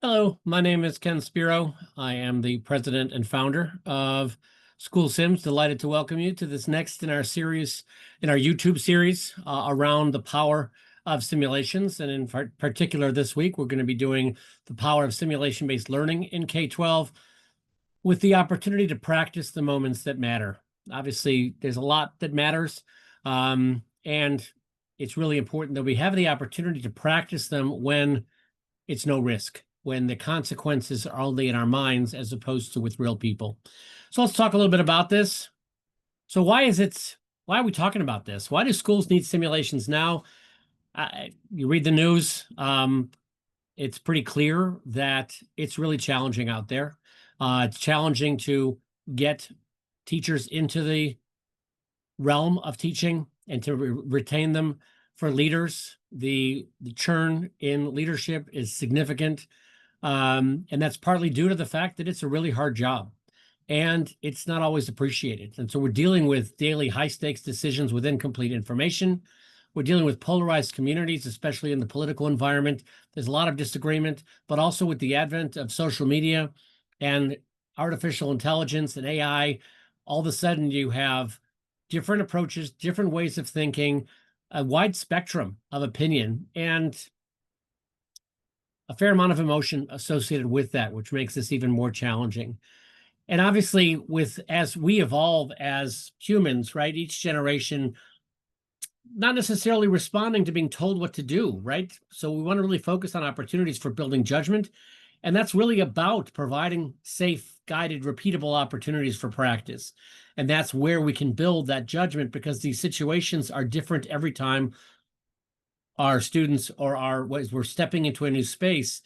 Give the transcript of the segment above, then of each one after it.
Hello, my name is Ken Spiro. I am the president and founder of SchoolSims. Delighted to welcome you to this next in our series, in our YouTube series around the power of simulations. And in particular, this week, we're going to be doing the power of simulation-based learning in K-12 with the opportunity to practice the moments that matter. Obviously, there's a lot that matters, and it's really important that we have the opportunity to practice them when it's no risk, when the consequences are only in our minds as opposed to with real people. So let's talk a little bit about this. So why are we talking about this? Why do schools need simulations now? You read the news, it's pretty clear that it's really challenging out there. It's challenging to get teachers into the realm of teaching and to retain them. For leaders, the churn in leadership is significant. And that's partly due to the fact that it's a really hard job and it's not always appreciated. And so we're dealing with daily high stakes decisions with incomplete information. We're dealing with polarized communities, especially in the political environment. There's a lot of disagreement, but also with the advent of social media and artificial intelligence and AI, all of a sudden you have different approaches, different ways of thinking, a wide spectrum of opinion, and a fair amount of emotion associated with that, which makes this even more challenging. And obviously, as we evolve as humans, right, each generation not necessarily responding to being told what to do, right? So we want to really focus on opportunities for building judgment. And that's really about providing safe, guided, repeatable opportunities for practice. And that's where we can build that judgment, because these situations are different every time our students as we're stepping into a new space.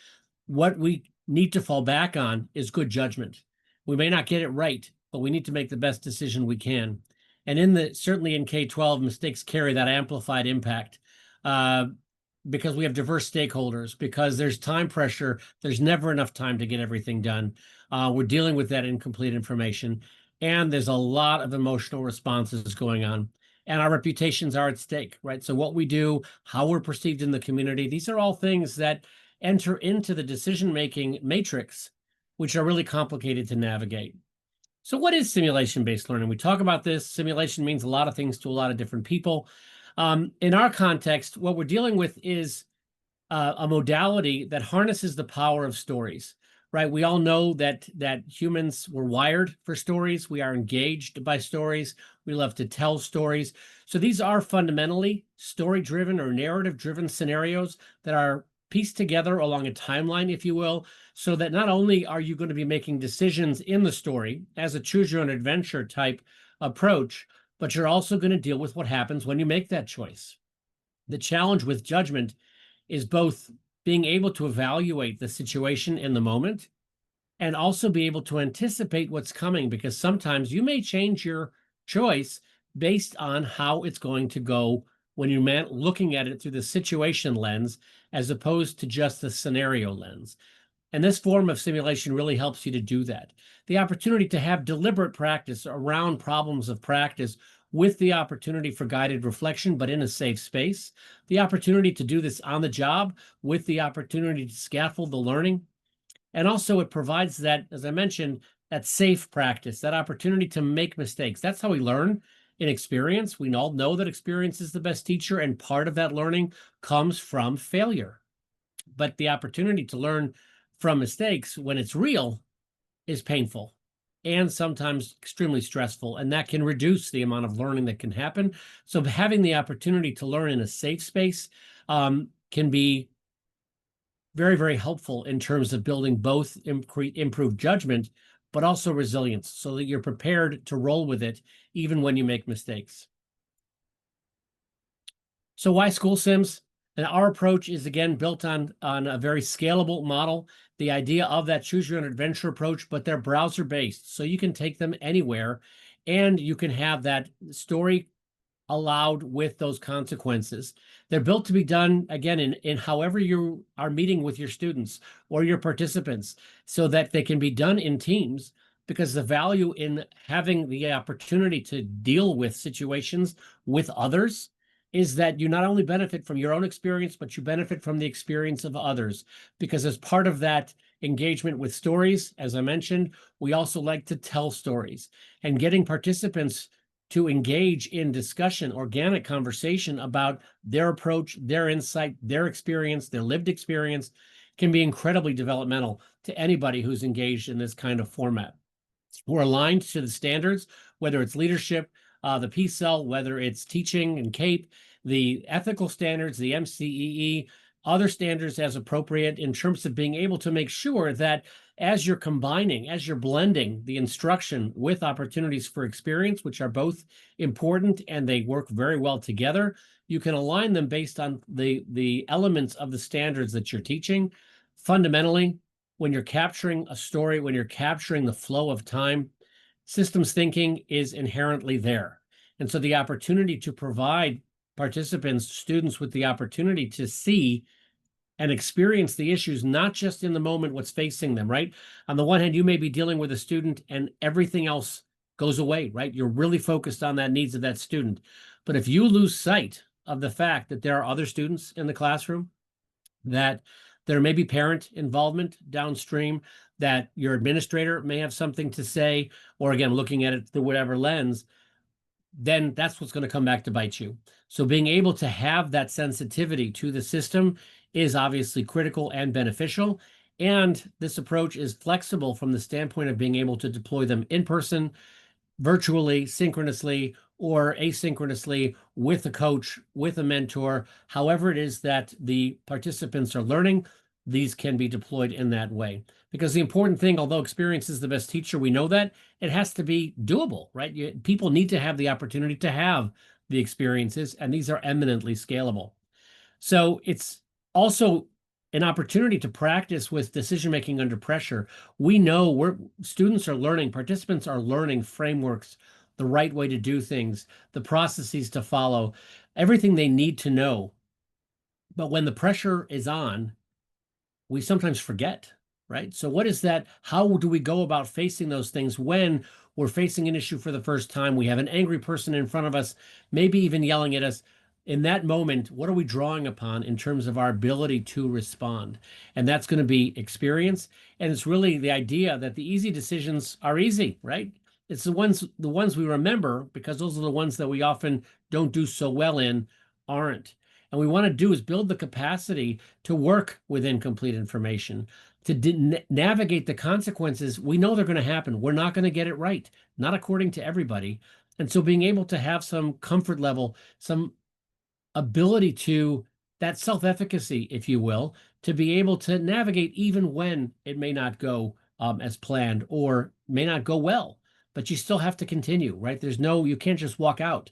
What we need to fall back on is good judgment. We may not get it right, but we need to make the best decision we can. And certainly in K-12, mistakes carry that amplified impact. Because we have diverse stakeholders, because there's time pressure, there's never enough time to get everything done. We're dealing with that incomplete information, and there's a lot of emotional responses going on, and our reputations are at stake, right? So what we do, how we're perceived in the community, these are all things that enter into the decision-making matrix, which are really complicated to navigate. So what is simulation-based learning? We talk about this. Simulation means a lot of things to a lot of different people. In our context, what we're dealing with is a modality that harnesses the power of stories, right? We all know that humans were wired for stories. We are engaged by stories. We love to tell stories. So these are fundamentally story-driven or narrative-driven scenarios that are pieced together along a timeline, if you will, so that not only are you going to be making decisions in the story as a choose-your-own-adventure type approach, but you're also going to deal with what happens when you make that choice. The challenge with judgment is both being able to evaluate the situation in the moment and also be able to anticipate what's coming, because sometimes you may change your choice based on how it's going to go when you're looking at it through the situation lens as opposed to just the scenario lens. And this form of simulation really helps you to do that. The opportunity to have deliberate practice around problems of practice with the opportunity for guided reflection, but in a safe space. The opportunity to do this on the job with the opportunity to scaffold the learning. And also it provides that, as I mentioned, that safe practice, that opportunity to make mistakes. That's how we learn in experience. We all know that experience is the best teacher, and part of that learning comes from failure. But the opportunity to learn from mistakes when it's real is painful and sometimes extremely stressful, and that can reduce the amount of learning that can happen. So having the opportunity to learn in a safe space can be very, very helpful in terms of building both improved judgment, but also resilience, so that you're prepared to roll with it even when you make mistakes. So why SchoolSims? And our approach is, again, built on a very scalable model, the idea of that choose-your-own-adventure approach, but they're browser-based, so you can take them anywhere, and you can have that story allowed with those consequences. They're built to be done, again, in however you are meeting with your students or your participants, so that they can be done in teams, because the value in having the opportunity to deal with situations with others is that you not only benefit from your own experience, but you benefit from the experience of others, because as part of that engagement with stories. As I mentioned, we also like to tell stories, and getting participants to engage in discussion, organic conversation about their approach, their insight, their experience, their lived experience can be incredibly developmental to anybody who's engaged in this kind of format. We're aligned to the standards, whether it's leadership, the PCEL, whether it's teaching and CAPE, the ethical standards, the MCEE, other standards as appropriate in terms of being able to make sure that as you're combining, as you're blending the instruction with opportunities for experience, which are both important and they work very well together, you can align them based on the elements of the standards that you're teaching. Fundamentally, when you're capturing a story, when you're capturing the flow of time, systems thinking is inherently there. And so the opportunity to provide participants, students with the opportunity to see and experience the issues, not just in the moment, what's facing them, right? On the one hand, you may be dealing with a student and everything else goes away, right? You're really focused on that needs of that student. But if you lose sight of the fact that there are other students in the classroom, that there may be parent involvement downstream, that your administrator may have something to say, or again, looking at it through whatever lens, then that's what's going to come back to bite you. So being able to have that sensitivity to the system is obviously critical and beneficial. And this approach is flexible from the standpoint of being able to deploy them in person, virtually, synchronously, or asynchronously with a coach, with a mentor, however it is that the participants are learning, these can be deployed in that way. Because the important thing, although experience is the best teacher, we know that it has to be doable, right? People need to have the opportunity to have the experiences, and these are eminently scalable. So it's also an opportunity to practice with decision-making under pressure. We know students are learning, participants are learning frameworks, the right way to do things, the processes to follow, everything they need to know. But when the pressure is on, we sometimes forget, right? So what is that? How do we go about facing those things when we're facing an issue for the first time? We have an angry person in front of us, maybe even yelling at us. In that moment, what are we drawing upon in terms of our ability to respond? And that's going to be experience. And it's really the idea that the easy decisions are easy, right? It's the ones we remember, because those are the ones that we often don't do so well in, aren't. And we want to do is build the capacity to work with incomplete information, to navigate the consequences. We know they're going to happen. We're not going to get it right, not according to everybody. And so being able to have some comfort level, some ability to that self-efficacy, if you will, to be able to navigate even when it may not go as planned or may not go well, but you still have to continue, right? You can't just walk out.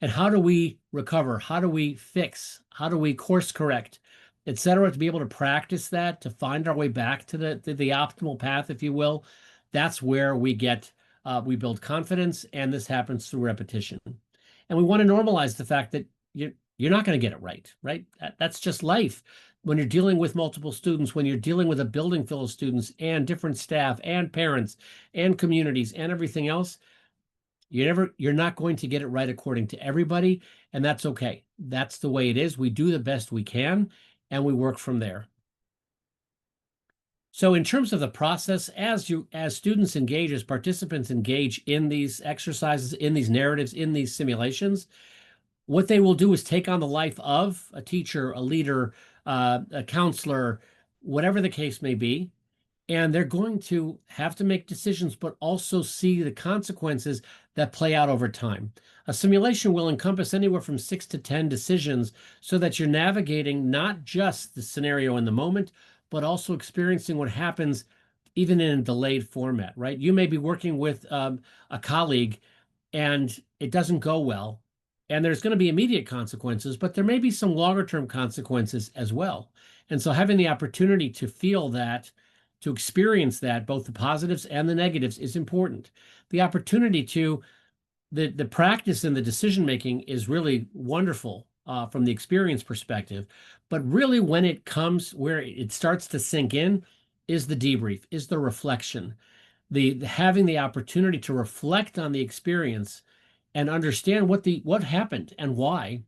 And how do we recover? How do we fix? How do we course correct, et cetera, to be able to practice that, to find our way back to the optimal path, if you will? That's where we build confidence, and this happens through repetition. And we want to normalize the fact that you're not going to get it right, right? That's just life. When you're dealing with multiple students, when you're dealing with a building full of students and different staff and parents and communities and everything else, you're not going to get it right according to everybody, and that's okay. That's the way it is. We do the best we can, and we work from there. So in terms of the process, as students engage, as participants engage in these exercises, in these narratives, in these simulations, what they will do is take on the life of a teacher, a leader, a counselor, whatever the case may be. And they're going to have to make decisions, but also see the consequences that play out over time. A simulation will encompass anywhere from 6 to 10 decisions so that you're navigating not just the scenario in the moment, but also experiencing what happens even in a delayed format, right? You may be working with a colleague and it doesn't go well, and there's going to be immediate consequences, but there may be some longer term consequences as well. And so having the opportunity to feel that, to experience that, both the positives and the negatives, is important. The opportunity to, the practice in the decision making is really wonderful from the experience perspective. But really, when it comes where it starts to sink in, is the debrief, is the reflection, the having the opportunity to reflect on the experience and understand what happened and why,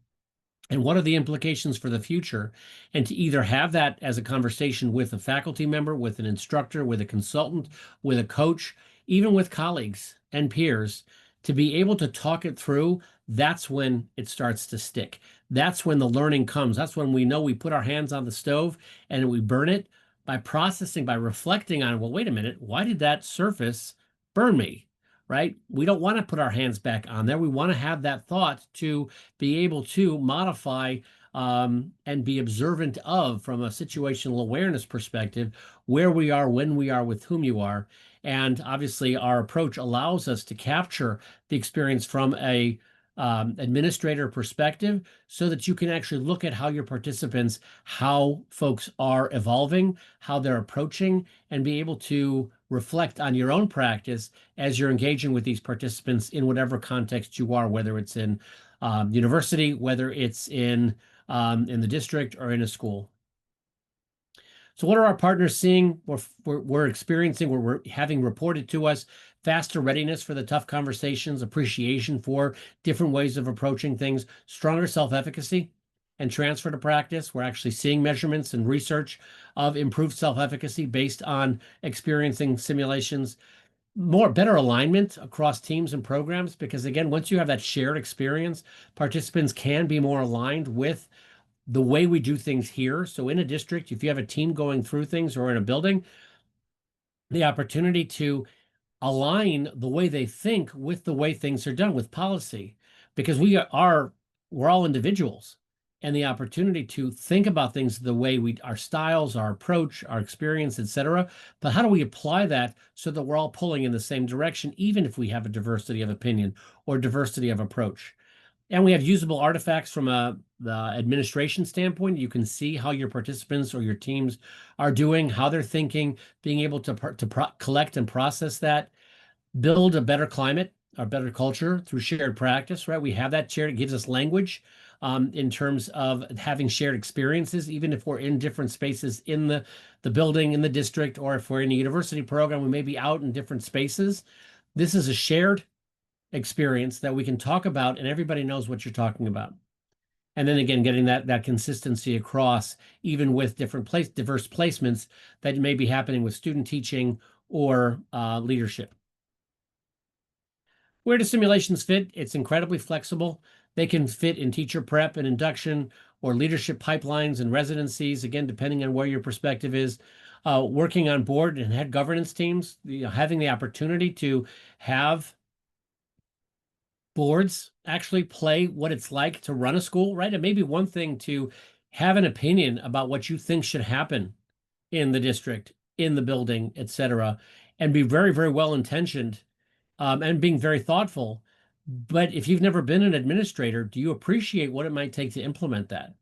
and what are the implications for the future, and to either have that as a conversation with a faculty member, with an instructor, with a consultant, with a coach, even with colleagues and peers, to be able to talk it through. That's when it starts to stick. That's when the learning comes. That's when we know we put our hands on the stove and we burn it by processing, by reflecting on, well, wait a minute, why did that surface burn me? Right? We don't want to put our hands back on there. We want to have that thought to be able to modify and be observant of, from a situational awareness perspective, where we are, when we are, with whom you are. And obviously, our approach allows us to capture the experience from a administrator perspective, so that you can actually look at how your participants, how folks are evolving, how they're approaching, and be able to reflect on your own practice as you're engaging with these participants in whatever context you are, whether it's in university, whether it's in the district or in a school. So what are our partners seeing? We're experiencing, we're having reported to us, faster readiness for the tough conversations, appreciation for different ways of approaching things, stronger self-efficacy and transfer to practice. We're actually seeing measurements and research of improved self-efficacy based on experiencing simulations, better alignment across teams and programs, because again, once you have that shared experience, participants can be more aligned with the way we do things here. So in a district, if you have a team going through things, or in a building, the opportunity to align the way they think with the way things are done with policy, because we're all individuals, and the opportunity to think about things the way our styles, our approach, our experience, etc. But how do we apply that so that we're all pulling in the same direction, even if we have a diversity of opinion or diversity of approach? And we have usable artifacts from the administration standpoint. You can see how your participants or your teams are doing, how they're thinking, being able to collect and process that, build a better climate, a better culture through shared practice, right? We have that shared, it gives us language in terms of having shared experiences, even if we're in different spaces in the building, in the district, or if we're in a university program, we may be out in different spaces. This is a shared experience that we can talk about, and everybody knows what you're talking about. And then again, getting that consistency across, even with diverse placements that may be happening with student teaching or leadership. Where do simulations fit? It's incredibly flexible. They can fit in teacher prep and induction, or leadership pipelines and residencies, again, depending on where your perspective is. Working on board and head governance teams, having the opportunity to have boards actually play what it's like to run a school, right? It may be one thing to have an opinion about what you think should happen in the district, in the building, etc., and be very, very well intentioned, and being very thoughtful. But if you've never been an administrator, do you appreciate what it might take to implement that,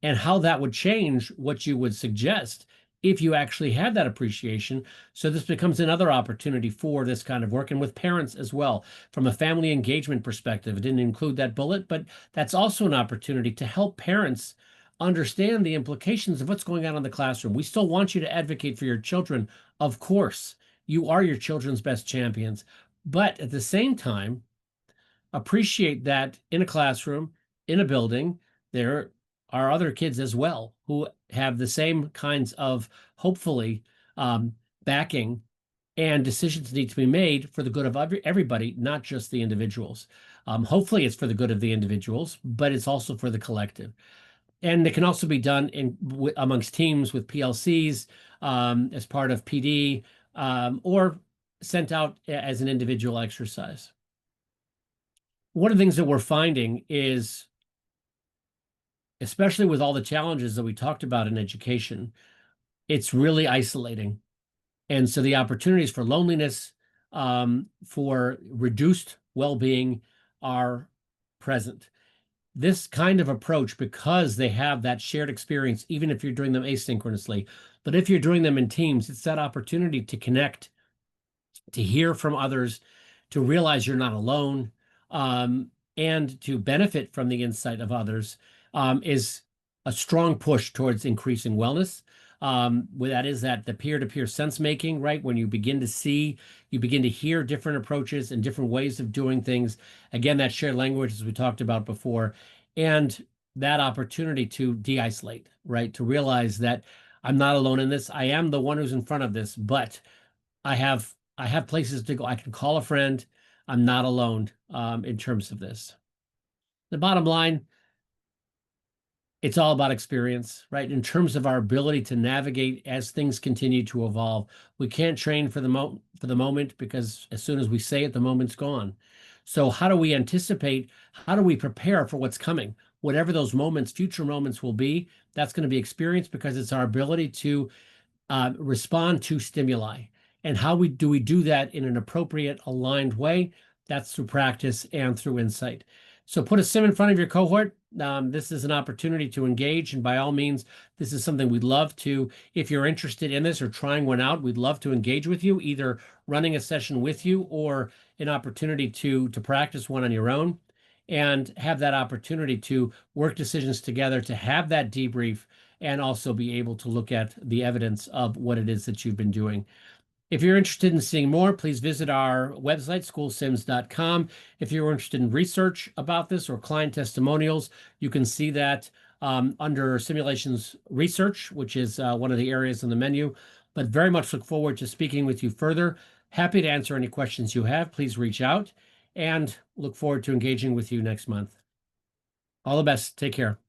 and how that would change what you would suggest if you actually had that appreciation? So this becomes another opportunity for this kind of work, and with parents as well. From a family engagement perspective, it didn't include that bullet, but that's also an opportunity to help parents understand the implications of what's going on in the classroom. We still want you to advocate for your children, of course. You are your children's best champions. But at the same time, appreciate that in a classroom, in a building, there are other kids as well who have the same kinds of, hopefully, backing, and decisions need to be made for the good of everybody, not just the individuals. Hopefully it's for the good of the individuals, but it's also for the collective. And it can also be done amongst teams with PLCs, as part of PD, or sent out as an individual exercise. One of the things that we're finding is, especially with all the challenges that we talked about in education, it's really isolating. And so the opportunities for loneliness, for reduced well-being, are present. This kind of approach, because they have that shared experience, even if you're doing them asynchronously, but if you're doing them in teams, it's that opportunity to connect, to hear from others, to realize you're not alone, and to benefit from the insight of others, is a strong push towards increasing wellness. That is that the peer-to-peer sense making, right? When you begin to hear different approaches and different ways of doing things. Again, that shared language, as we talked about before. And that opportunity to de-isolate, right? To realize that I'm not alone in this. I am the one who's in front of this, but I have places to go. I can call a friend. I'm not alone in terms of this. The bottom line, it's all about experience, right? In terms of our ability to navigate as things continue to evolve. We can't train for the moment because as soon as we say it, the moment's gone. So how do we anticipate? How do we prepare for what's coming? Whatever those moments, future moments will be, that's going to be experience because it's our ability to respond to stimuli. And how we do that in an appropriate, aligned way? That's through practice and through insight. So put a sim in front of your cohort. This is an opportunity to engage, and by all means, this is something we'd love to. If you're interested in this or trying one out, we'd love to engage with you, either running a session with you or an opportunity to practice one on your own, and have that opportunity to work decisions together, to have that debrief, and also be able to look at the evidence of what it is that you've been doing. If you're interested in seeing more, please visit our website, schoolsims.com. If you're interested in research about this or client testimonials, you can see that under simulations research, which is one of the areas in the menu. But very much look forward to speaking with you further. Happy to answer any questions you have. Please reach out and look forward to engaging with you next month. All the best. Take care.